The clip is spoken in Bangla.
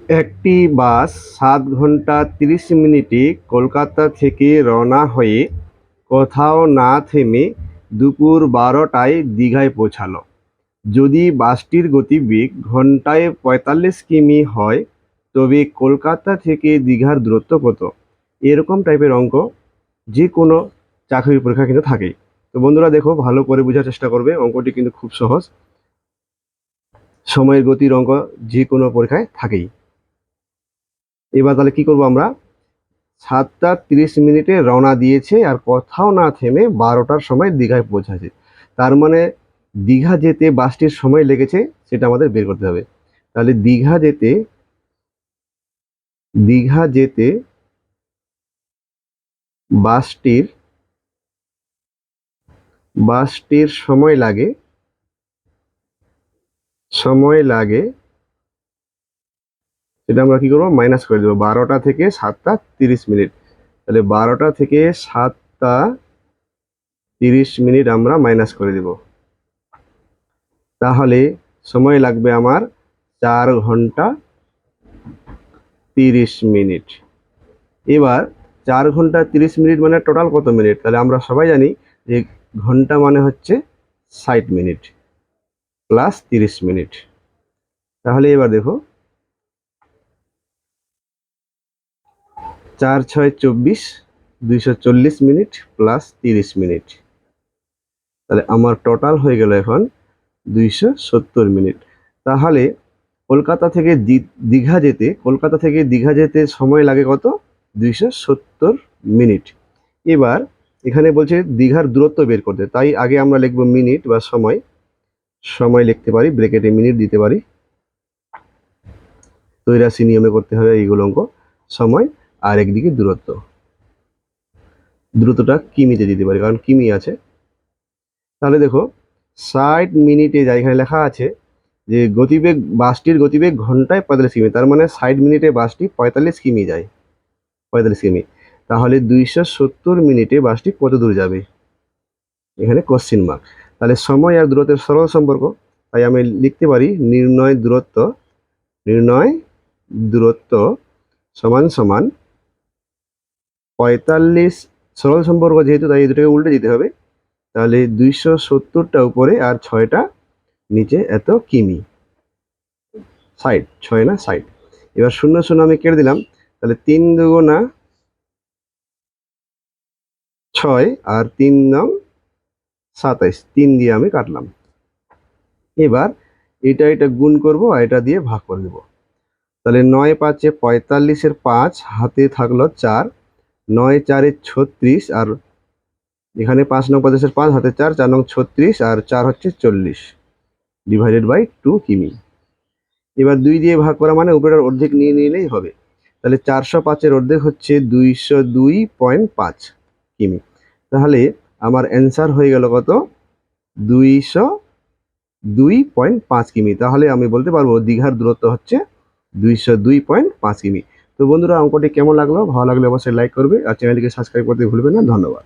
একটি বাস 7 ঘন্টা 30 মিনিটে কলকাতা থেকে রওনা হয়ে কোথাও না থেমে দুপুর 12টায় দীঘায় পৌঁছালো। যদি বাসটির গতিবেগ ঘন্টায় 45 কিমি হয়, তবে কলকাতা থেকে দীঘার দূরত্ব কত? এরকম টাইপের অঙ্ক যে কোনো চাকরির পরীক্ষা কিন্তু থাকেই। তো বন্ধুরা দেখো, ভালো করে বোঝার চেষ্টা করবে, অঙ্কটি কিন্তু খুব সহজ। সময়ের গতির অঙ্ক যে কোনো পরীক্ষায় থাকেই। এবার তাহলে কি করব আমরা? 7টা 30 মিনিটে রওনা দিয়েছে আর কোথাও না থেমে 12টার সময় দীঘায় পৌঁছাছে। তার মানে দীঘা যেতে বাসটির সময় লেগেছে সেটা আমাদের বের করতে হবে। তাহলে দীঘা যেতে বাসটির সময় লাগে সেটা আমরা কি করবো? মাইনাস করে দেবো 12টা থেকে 7টা 30 মিনিট। তাহলে 12টা থেকে 7টা 30 মিনিট আমরা মাইনাস করে দেব। তাহলে সময় লাগবে আমার 4 ঘন্টা 30 মিনিট। এবার 4 ঘন্টা 30 মিনিট মানে টোটাল কত মিনিট? তাহলে আমরা সবাই জানি যে ঘন্টা মানে হচ্ছে 60 মিনিট প্লাস 30 মিনিট। তাহলে এবার দেখো, 4 6 24, 240 মিনিট প্লাস 30 মিনিট। তাহলে আমার টোটাল হয়ে গেল এখন 270 মিনিট। তাহলে কলকাতা থেকে দীঘা যেতে সময় লাগে কত? 270 মিনিট। এবার এখানে বলছে দীঘার দূরত্ব বের করতে, তাই আগে আমরা লিখব মিনিট বা সময় লিখতে পারি, ব্র্যাকেটে মিনিট দিতে পারি। তৈরাসি নিয়মে করতে হবে এইগুলো অঙ্ক। সময় আর একদিকে দূরত্বটা কিমিতে দিতে পারি, কারণ কিমি আছে। তাহলে দেখো 60 মিনিটে যা এখানে লেখা আছে যে বাসটির গতিবেগ ঘন্টায় 45 কিমি, তার মানে 60 মিনিটে বাসটি 45 কিমি যায়, 45 কিমি। তাহলে 270 মিনিটে বাসটি কত দূর যাবে? এখানে কোশ্চিন মার্ক। তাহলে সময় আর দূরত্বের সরল সম্পর্ক, তাই আমি লিখতে পারি নির্ণয় দূরত্ব সমান সমান 45, সরল সম্পর্ক যেহেতু তাই এই দুটোকে উল্টে দিতে হবে। তাহলে 270টা উপরে আর 6টা নিচে, এত কিমি। 60, 6 না 60। এবার 0 0 আমি কেটে দিলাম, তাহলে 3 2 6 আর 3 9 27, 3 দিয়ে আমি কাটলাম। এবার এটা গুণ করব আর এটা দিয়ে ভাগ করে দেব। তাহলে 9 5 45-এর 5, হাতে থাকলো 4, 9 4 36, আর এখানে 5 9 50-এর 5, হাতে 4, 4 9 36, আর 4 হচ্ছে 40, ডিভাইডেড বাই 2 কিমি। এবার 2 দিয়ে ভাগ করা মানে উপরের অর্ধেক নিয়ে নিলেই হবে। তাহলে 405-এর অর্ধেক হচ্ছে 202.5 কিমি। তাহলে আমার অ্যান্সার হয়ে গেল কত? 202.5 কিমি। তাহলে আমি বলতে পারবো দীঘার দূরত্ব হচ্ছে 202.5 কিমি। তো বন্ধুরা, অঙ্কটি কেমন লাগলো? ভালো লাগলে অবশ্যই লাইক করবে আর চ্যানেলটিকে সাবস্ক্রাইব করতে ভুলবেন না। ধন্যবাদ।